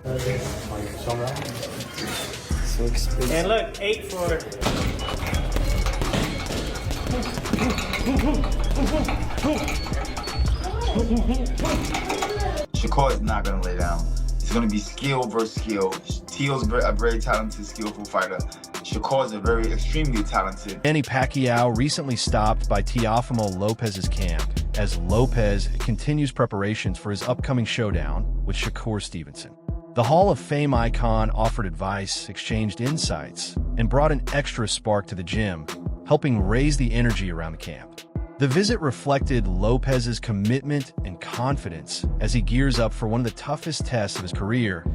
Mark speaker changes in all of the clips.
Speaker 1: So expensive.
Speaker 2: And look, 8 for.
Speaker 3: Shakur is not gonna lay down. It's gonna be skill versus skill. Teo's a very talented, skillful fighter. Shakur is a very extremely talented.
Speaker 4: Manny Pacquiao recently stopped by Teofimo Lopez's camp as Lopez continues preparations for his upcoming showdown with Shakur Stevenson. The Hall of Fame icon offered advice, exchanged insights, and brought an extra spark to the gym, helping raise the energy around the camp. The visit reflected Lopez's commitment and confidence as he gears up for one of the toughest tests of his career.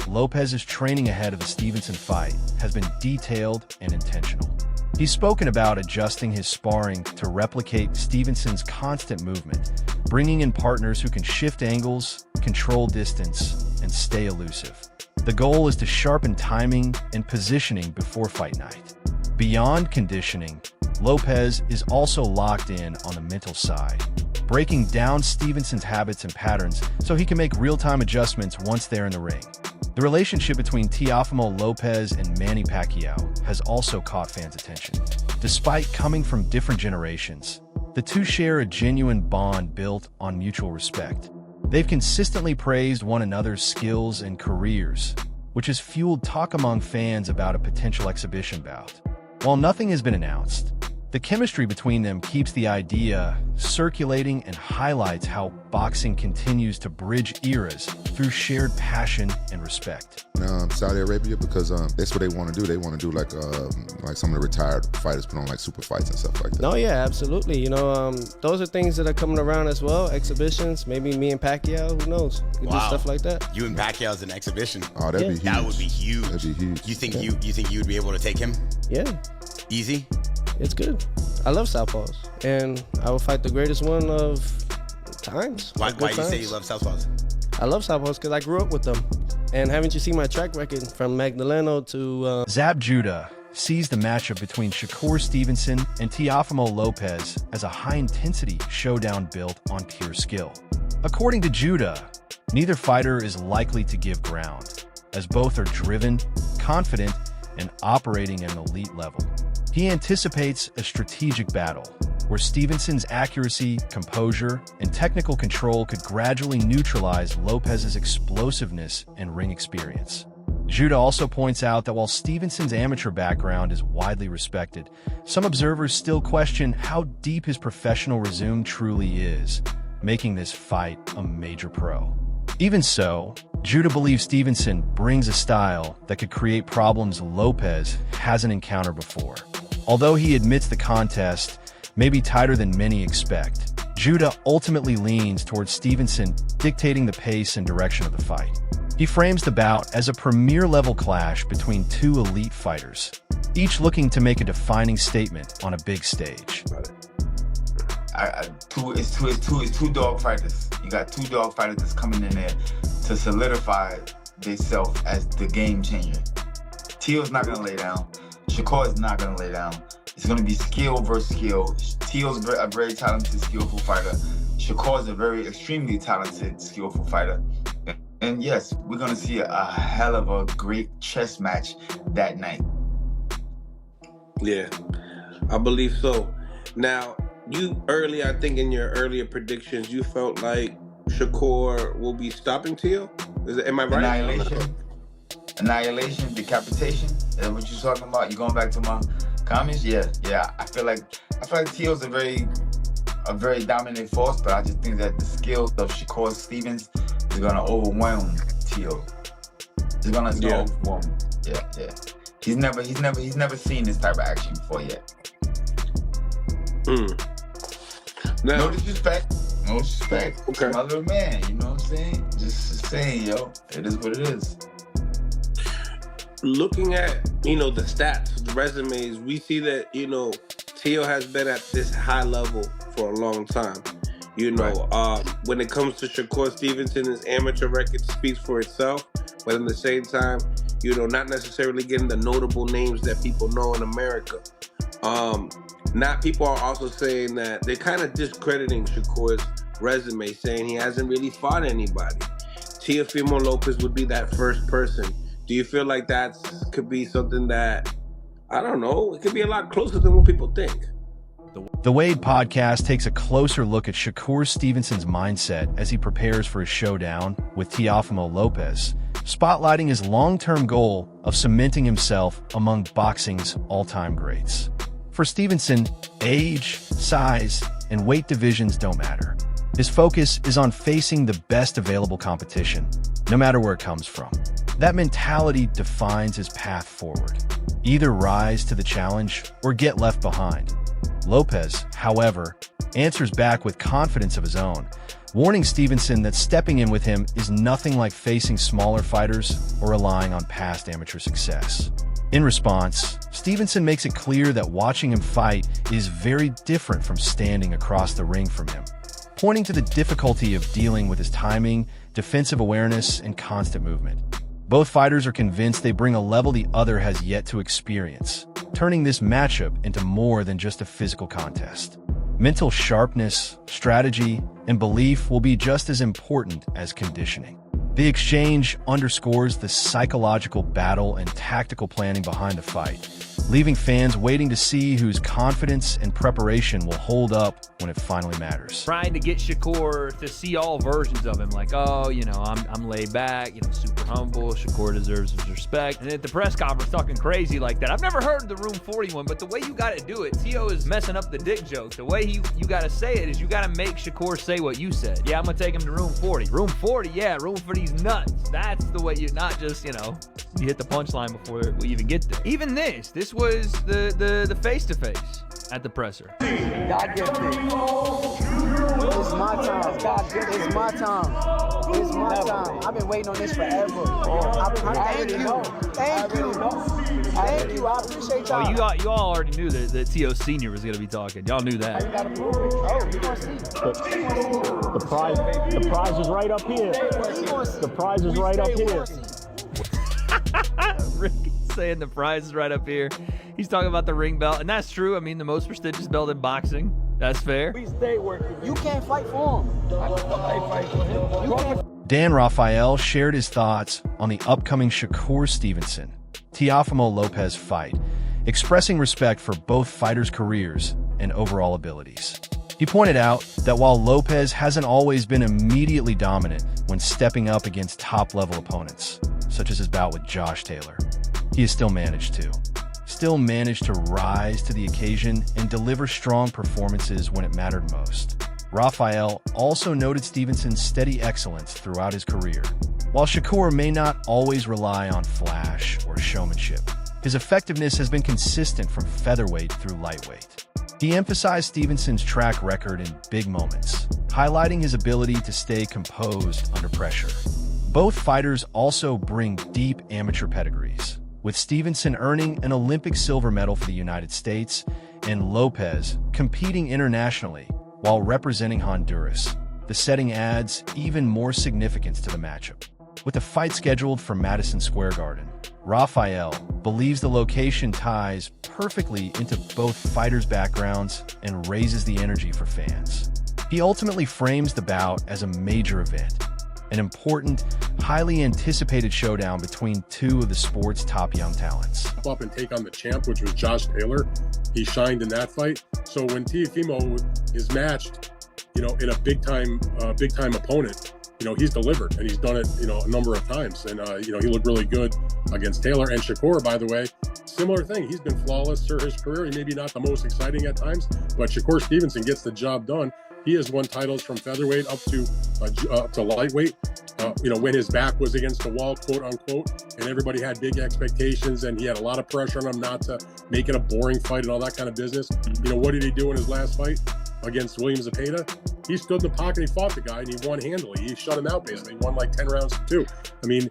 Speaker 4: Lopez's training ahead of the Stevenson fight has been detailed and intentional. He's spoken about adjusting his sparring to replicate Stevenson's constant movement, bringing in partners who can shift angles, control distance, and stay elusive. The goal is to sharpen timing and positioning before fight night. Beyond conditioning, Lopez is also locked in on the mental side, breaking down Stevenson's habits and patterns so he can make real-time adjustments once they're in the ring. The relationship between Teofimo Lopez and Manny Pacquiao has also caught fans' attention. Despite coming from different generations, the two share a genuine bond built on mutual respect. They've consistently praised one another's skills and careers, which has fueled talk among fans about a potential exhibition bout. While nothing has been announced, the chemistry between them keeps the idea circulating and highlights how boxing continues to bridge eras through shared passion and respect.
Speaker 5: Saudi Arabia, because that's what they want to do. They want to do like some of the retired fighters put on like super fights and stuff like that.
Speaker 1: No, yeah, absolutely. You know, those are things that are coming around as well. Exhibitions, maybe me and Pacquiao, who knows? We do stuff like that.
Speaker 6: You and Pacquiao's an exhibition.
Speaker 5: Oh, that'd be huge.
Speaker 6: That would be huge.
Speaker 5: That'd be huge.
Speaker 6: You think you would be able to take him?
Speaker 1: Yeah.
Speaker 6: Easy?
Speaker 1: It's good. I love southpaws, and I will fight the greatest one of times.
Speaker 6: Why do you say you love southpaws?
Speaker 1: I love southpaws because I grew up with them. And haven't you seen my track record from Magdaleno to...
Speaker 4: Zab Judah sees the matchup between Shakur Stevenson and Teofimo Lopez as a high-intensity showdown built on pure skill. According to Judah, neither fighter is likely to give ground, as both are driven, confident, and operating at an elite level. He anticipates a strategic battle, where Stevenson's accuracy, composure, and technical control could gradually neutralize Lopez's explosiveness and ring experience. Judah also points out that while Stevenson's amateur background is widely respected, some observers still question how deep his professional resume truly is, making this fight a major pro. Even so, Judah believes Stevenson brings a style that could create problems Lopez hasn't encountered before. Although he admits the contest may be tighter than many expect, Judah ultimately leans towards Stevenson dictating the pace and direction of the fight. He frames the bout as a premier-level clash between two elite fighters, each looking to make a defining statement on a big stage.
Speaker 3: It's two dog fighters. You got two dog fighters that's coming in there to solidify themselves as the game changer. Teo's not gonna lay down. Shakur is not gonna lay down. It's gonna be skill versus skill. Teo's a very talented, skillful fighter. Shakur is a very extremely talented, skillful fighter. And yes, we're gonna see a hell of a great chess match that night.
Speaker 7: Yeah, I believe so. Now, I think in your earlier predictions, you felt like Shakur will be stopping Teo? Am I right?
Speaker 3: Annihilation, decapitation. Is that what you're talking about? You going back to my comments? Yeah. I feel like Teo's a very dominant force, but I just think that the skills of Shakur Stevens is gonna overwhelm Teo. It's gonna overwhelm. Yeah. He's never seen this type of action before yet.
Speaker 7: Now,
Speaker 3: no disrespect.
Speaker 7: Okay.
Speaker 3: My little man, you know what I'm saying? Just saying, yo, it is what it is.
Speaker 7: Looking at, the stats, the resumes, we see that, Teo has been at this high level for a long time.
Speaker 3: Right.
Speaker 7: When it comes to Shakur Stevenson, his amateur record speaks for itself, but at the same time, not necessarily getting the notable names that people know in America. People are also saying that they're kind of discrediting Shakur's resume, saying he hasn't really fought anybody. Teofimo Lopez would be that first person. Do you feel like that could be something that, I don't know, it could be a lot closer than what people think?
Speaker 4: The Wade podcast takes a closer look at Shakur Stevenson's mindset as he prepares for his showdown with Teofimo Lopez, spotlighting his long-term goal of cementing himself among boxing's all-time greats. For Stevenson, age, size, and weight divisions don't matter. His focus is on facing the best available competition, no matter where it comes from. That mentality defines his path forward. Either rise to the challenge or get left behind. Lopez, however, answers back with confidence of his own, warning Stevenson that stepping in with him is nothing like facing smaller fighters or relying on past amateur success. In response, Stevenson makes it clear that watching him fight is very different from standing across the ring from him, pointing to the difficulty of dealing with his timing, defensive awareness, and constant movement. Both fighters are convinced they bring a level the other has yet to experience, turning this matchup into more than just a physical contest. Mental sharpness, strategy, and belief will be just as important as conditioning. The exchange underscores the psychological battle and tactical planning behind the fight, leaving fans waiting to see whose confidence and preparation will hold up when it finally matters.
Speaker 2: Trying to get Shakur to see all versions of him, like, oh, you know, I'm laid back, you know, super humble, Shakur deserves his respect. And at the press conference talking crazy like that. I've never heard the Room 41, but the way you gotta do it, Teo is messing up the dick joke. The way you gotta say it is you gotta make Shakur say what you said. Yeah, I'm gonna take him to Room 40. Room 40, yeah, room for these nuts. That's the way you, not just, you know, you hit the punchline before we even get there. Even this was the face-to-face at the presser.
Speaker 8: God gives it. It's my time. God gives it. It's my time. It's my time. I've been waiting on this forever. Thank you. Thank you. Thank you. I appreciate y'all.
Speaker 2: Oh, you all already knew that Teo Sr. was going to be talking. Y'all knew that.
Speaker 9: The prize is right up here. The prize is right up here.
Speaker 2: Rick saying the prize is right up here. He's talking about the ring belt, and that's true. I mean, the most prestigious belt in boxing. That's fair.
Speaker 8: We stay working. You can't fight for him. I fight for him. You can't.
Speaker 4: Dan Rafael shared his thoughts on the upcoming Shakur Stevenson, Teofimo Lopez fight, expressing respect for both fighters' careers and overall abilities. He pointed out that while Lopez hasn't always been immediately dominant when stepping up against top-level opponents, such as his bout with Josh Taylor, he has still managed to rise to the occasion and deliver strong performances when it mattered most. Rafael also noted Stevenson's steady excellence throughout his career. While Shakur may not always rely on flash or showmanship, his effectiveness has been consistent from featherweight through lightweight. He emphasized Stevenson's track record in big moments, highlighting his ability to stay composed under pressure. Both fighters also bring deep amateur pedigrees, with Stevenson earning an Olympic silver medal for the United States and Lopez competing internationally while representing Honduras. The setting adds even more significance to the matchup. With the fight scheduled for Madison Square Garden, Rafael believes the location ties perfectly into both fighters' backgrounds and raises the energy for fans. He ultimately frames the bout as a major event, an important, highly anticipated showdown between two of the sport's top young talents.
Speaker 10: Up and take on the champ, which was Josh Taylor. He shined in that fight. So when Teofimo is matched, you know, in a big time opponent, you know, he's delivered, and he's done it, you know, a number of times. And, you know, he looked really good against Taylor. And Shakur, by the way, similar thing. He's been flawless through his career. He maybe not the most exciting at times, but Shakur Stevenson gets the job done. He has won titles from featherweight up to lightweight. You know, when his back was against the wall, quote unquote, and everybody had big expectations, and he had a lot of pressure on him not to make it a boring fight and all that kind of business. You know, what did he do in his last fight against William Zepeda? He stood in the pocket, he fought the guy, and he won handily. He shut him out basically. He won like 10 rounds to 2. I mean,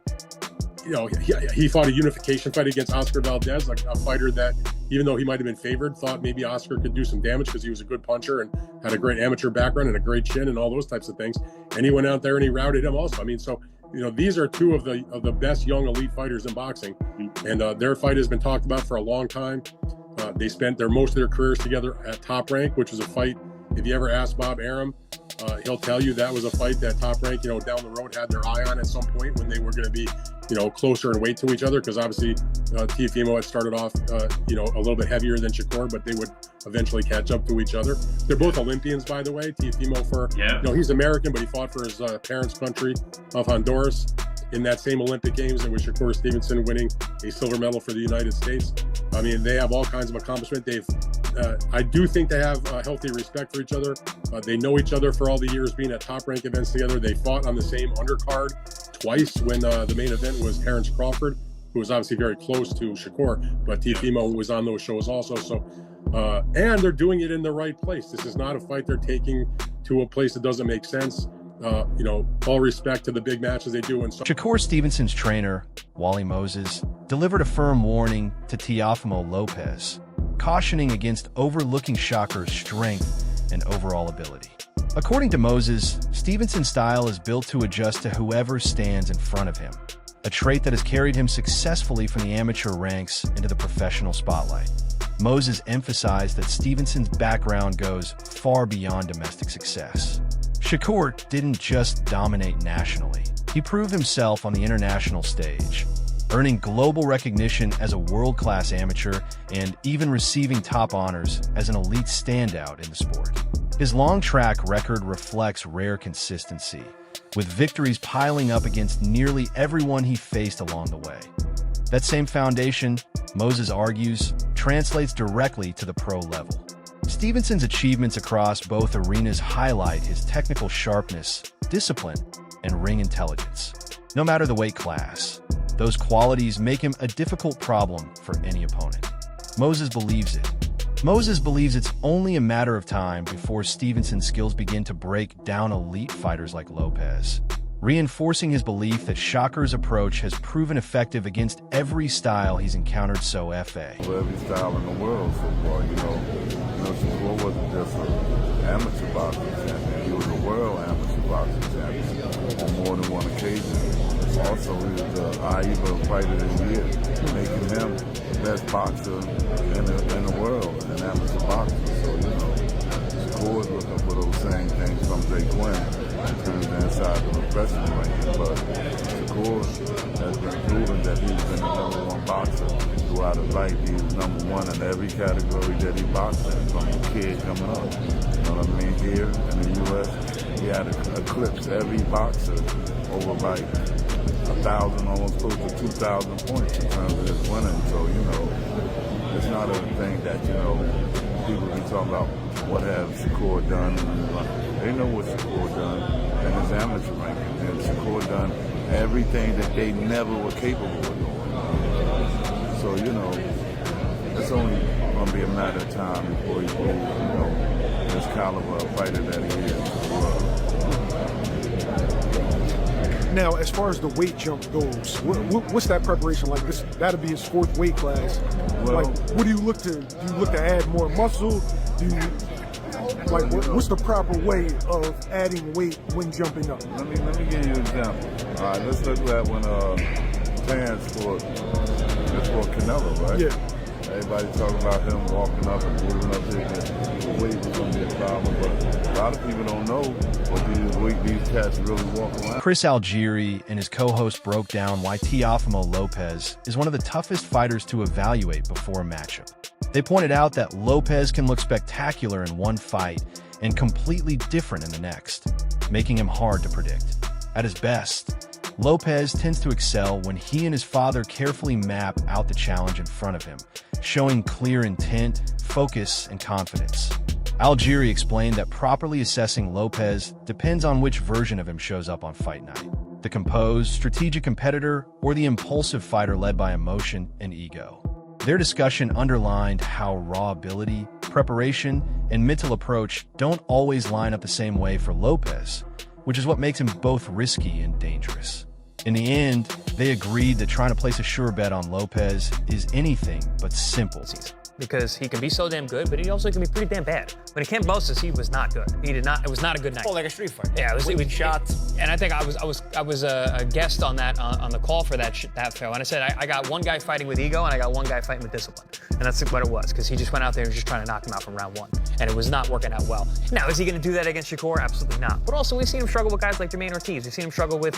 Speaker 10: you know, he fought a unification fight against Oscar Valdez, like a fighter that, even though he might have been favored, thought maybe Oscar could do some damage because he was a good puncher and had a great amateur background and a great chin and all those types of things. And he went out there and he routed him also. I mean, so, you know, these are two of the best young elite fighters in boxing, and their fight has been talked about for a long time. They spent most of their careers together at Top Rank, which was a fight If you ever ask Bob Arum, he'll tell you that was a fight that Top Rank, down the road had their eye on at some point when they were going to be, closer in weight to each other, because obviously Teofimo had started off, a little bit heavier than Shakur, but they would eventually catch up to each other. They're both Olympians, by the way. Teofimo he's American, but he fought for his parents' country of Honduras. In that same Olympic Games, it was Shakur Stevenson winning a silver medal for the United States. I mean, they have all kinds of accomplishment. I do think they have healthy respect for each other. They know each other for all the years being at Top Rank events together. They fought on the same undercard twice when the main event was Terrence Crawford, who was obviously very close to Shakur, but Teofimo was on those shows also. So, and they're doing it in the right place. This is not a fight they're taking to a place that doesn't make sense. All respect to the big matches they do. And
Speaker 4: Shakur Stevenson's trainer, Wally Moses, delivered a firm warning to Teofimo Lopez, cautioning against overlooking Shakur's strength and overall ability. According to Moses, Stevenson's style is built to adjust to whoever stands in front of him, a trait that has carried him successfully from the amateur ranks into the professional spotlight. Moses emphasized that Stevenson's background goes far beyond domestic success. Shakur didn't just dominate nationally. He proved himself on the international stage, earning global recognition as a world-class amateur and even receiving top honors as an elite standout in the sport. His long track record reflects rare consistency, with victories piling up against nearly everyone he faced along the way. That same foundation, Moses argues, translates directly to the pro level. Stevenson's achievements across both arenas highlight his technical sharpness, discipline, and ring intelligence. No matter the weight class, those qualities make him a difficult problem for any opponent. Moses believes it. Moses believes it's only a matter of time before Stevenson's skills begin to break down elite fighters like Lopez, reinforcing his belief that Shakur's approach has proven effective against every style he's encountered so far.
Speaker 11: For every style in the world so far, Shakur wasn't just an amateur boxing champion, he was a world amateur boxing champion on more than one occasion. Also, he was the IEVA Fighter of the Year, making him the best boxer in the world, an amateur boxer. So, Shakur's looking for those same things from Jay Quinn in terms of inside the professional ranking. But Shakur has been proven that he's been the #1 boxer throughout his life. He was #1 in every category that he boxed in from a kid coming up. You know what I mean? Here in the U.S., he had eclipsed every boxer over like 1,000, almost close to 2,000 points in terms of his winning. So, it's not a thing that, people be talking about what have Shakur done. They know what Shakur done in his amateur ranking. And Shakur done everything that they never were capable of doing. So, it's only going to be a matter of time before he proves, this caliber of fighter that he is.
Speaker 12: Now, as far as the weight jump goes, what's that preparation like? That'll be his 4th weight class.
Speaker 11: Well,
Speaker 12: what do you look to? Do you look to add more muscle? What's the proper way of adding weight when jumping up?
Speaker 11: Let me give you an example. All right, let's look at when Terrence fought Canelo, right?
Speaker 12: Yeah.
Speaker 11: Everybody talking about him walking up and moving up here. The weight was going to be a problem, but a lot of people don't know what these cats really walk around.
Speaker 4: Chris Algieri and his co-host broke down why Teofimo Lopez is one of the toughest fighters to evaluate before a matchup. They pointed out that Lopez can look spectacular in one fight and completely different in the next, making him hard to predict. At his best, Lopez tends to excel when he and his father carefully map out the challenge in front of him, showing clear intent, focus, and confidence. Algieri explained that properly assessing Lopez depends on which version of him shows up on fight night: the composed, strategic competitor or the impulsive fighter led by emotion and ego. Their discussion underlined how raw ability, preparation, and mental approach don't always line up the same way for Lopez, which is what makes him both risky and dangerous. In the end, they agreed that trying to place a sure bet on Lopez is anything but simple.
Speaker 13: Because he can be so damn good, but he also can be pretty damn bad. When he came closest, he was not good. He did not. It was not a good night.
Speaker 6: Oh, like a street fight.
Speaker 13: Yeah, it was
Speaker 6: shots.
Speaker 13: And I think I was a guest on that on the call for that show, and I said I got one guy fighting with ego and I got one guy fighting with discipline, and that's what it was, because he just went out there and was just trying to knock him out from round one, and it was not working out well. Now, is he going to do that against Shakur? Absolutely not. But also, we've seen him struggle with guys like Jermaine Ortiz. We've seen him struggle with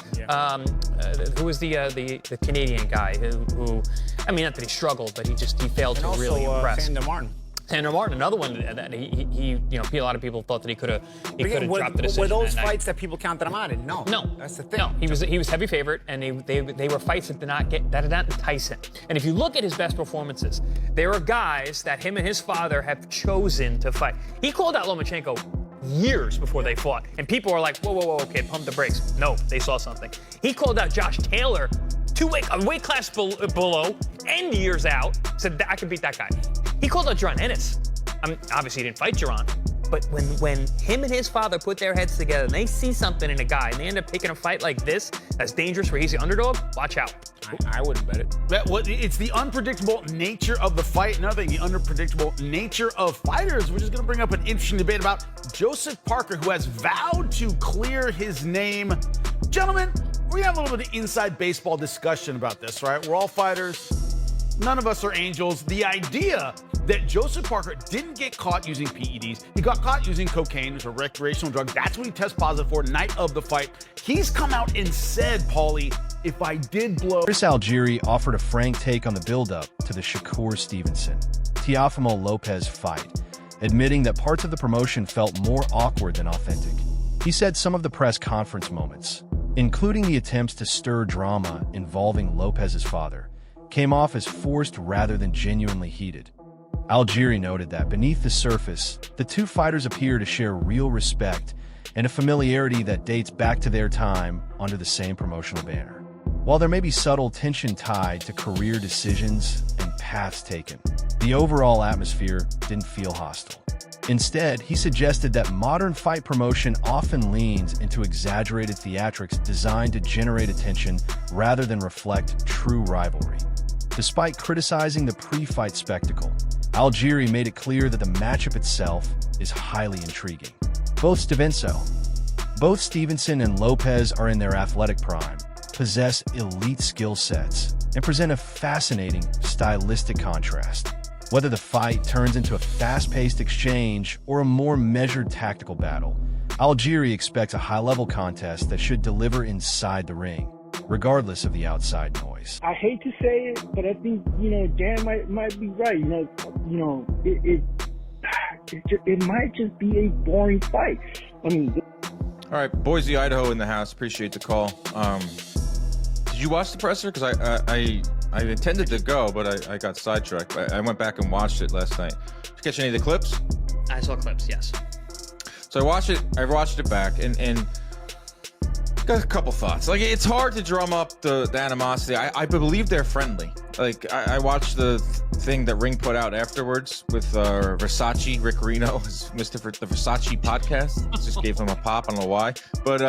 Speaker 13: who was the Canadian guy who I mean, not that he struggled, but he failed to really impress. Sandor Martin, another one that he a lot of people thought that he could have dropped the decision.
Speaker 6: Were those fights that people counted him out in? No, that's the thing.
Speaker 13: No, he was heavy favorite, and they were fights that did not entice him. And if you look at his best performances, there are guys that him and his father have chosen to fight. He called out Lomachenko years before they fought, and people were like, whoa, okay, pump the brakes. No, they saw something. He called out Josh Taylor a weight class below and years out, said I could beat that guy. He called out Jaron Ennis. I mean, obviously he didn't fight Jaron, but when him and his father put their heads together and they see something in a guy and they end up picking a fight like this that's dangerous where he's the underdog, watch out.
Speaker 6: I wouldn't bet it.
Speaker 14: It's the unpredictable nature of the fight. Another thing, the unpredictable nature of fighters, which is going to bring up an interesting debate about Joseph Parker, who has vowed to clear his name. Gentlemen, we're going to have a little bit of inside baseball discussion about this, right? We're all fighters. None of us are angels. The idea that Joseph Parker didn't get caught using PEDs. He got caught using cocaine, which is a recreational drug. That's what he tested positive for night of the fight. He's come out and said, Paulie, if I did blow...
Speaker 4: Chris Algieri offered a frank take on the build-up to the Shakur Stevenson, Teofimo Lopez fight, admitting that parts of the promotion felt more awkward than authentic. He said some of the press conference moments, including the attempts to stir drama involving Lopez's father, came off as forced rather than genuinely heated. Algieri noted that beneath the surface, the two fighters appear to share real respect and a familiarity that dates back to their time under the same promotional banner. While there may be subtle tension tied to career decisions and paths taken, the overall atmosphere didn't feel hostile. Instead, he suggested that modern fight promotion often leans into exaggerated theatrics designed to generate attention rather than reflect true rivalry. Despite criticizing the pre-fight spectacle, Algieri made it clear that the matchup itself is highly intriguing. Both Stevenson and Lopez are in their athletic prime, possess elite skill sets, and present a fascinating stylistic contrast. Whether the fight turns into a fast-paced exchange or a more measured tactical battle, Algieri expects a high-level contest that should deliver inside the ring, regardless of the outside noise.
Speaker 9: I hate to say it, but I think, Dan might be right. It might just be a boring fight. I mean...
Speaker 15: All right, Boise, Idaho in the house. Appreciate the call. Did you watch the presser? Because I intended to go, but I got sidetracked. I went back and watched it last night. Did you catch any of the clips?
Speaker 13: I saw clips, yes.
Speaker 15: So I watched it back, and got a couple thoughts. Like, it's hard to drum up the animosity. I believe they're friendly. Like, I watched the thing that Ring put out afterwards with Versace, Rick Reno, the Versace podcast. Just gave him a pop, I don't know why. But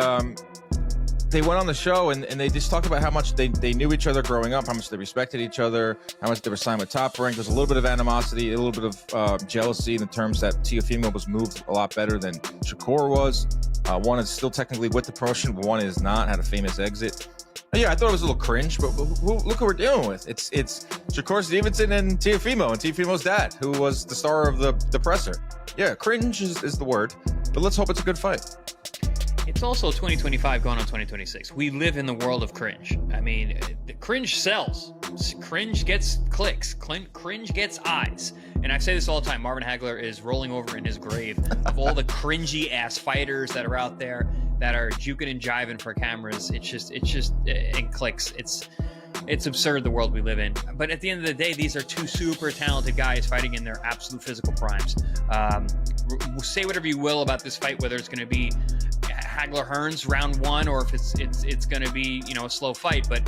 Speaker 15: they went on the show and they just talked about how much they knew each other growing up, how much they respected each other, how much they were signed with Top Rank. There's a little bit of animosity, a little bit of jealousy in the terms that Teofimo was moved a lot better than Shakur was. One is still technically with the promotion, but one is not, had a famous exit. Yeah, I thought it was a little cringe, but look who we're dealing with. It's Shakur Stevenson and Teofimo's dad, who was the star of the presser. Yeah, cringe is the word, but let's hope it's a good fight.
Speaker 13: It's also 2025 going on 2026. We live in the world of cringe. I mean, the cringe sells. Cringe gets clicks. Cringe gets eyes. And I say this all the time. Marvin Hagler is rolling over in his grave of all the cringy ass fighters that are out there that are juking and jiving for cameras. It's just in clicks. It's absurd, the world we live in. But at the end of the day, these are two super talented guys fighting in their absolute physical primes. Say whatever you will about this fight, whether it's going to be Hagler-Hearns round one or if it's going to be a slow fight. But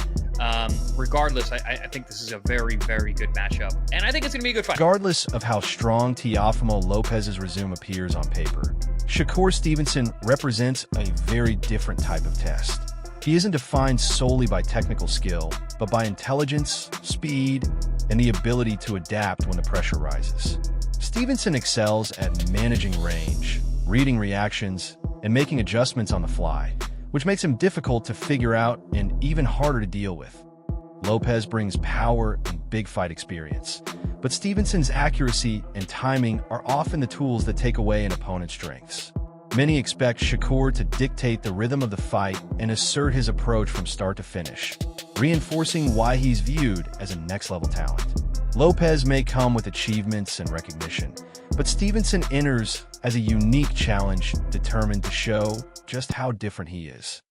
Speaker 13: regardless, I think this is a very, very good matchup. And I think it's going to be a good fight.
Speaker 4: Regardless of how strong Teofimo Lopez's resume appears on paper, Shakur Stevenson represents a very different type of test. He isn't defined solely by technical skill, but by intelligence, speed, and the ability to adapt when the pressure rises. Stevenson excels at managing range, reading reactions, and making adjustments on the fly, which makes him difficult to figure out and even harder to deal with. Lopez brings power and big fight experience, but Stevenson's accuracy and timing are often the tools that take away an opponent's strengths. Many expect Shakur to dictate the rhythm of the fight and assert his approach from start to finish, reinforcing why he's viewed as a next-level talent. Lopez may come with achievements and recognition, but Stevenson enters as a unique challenge determined to show just how different he is.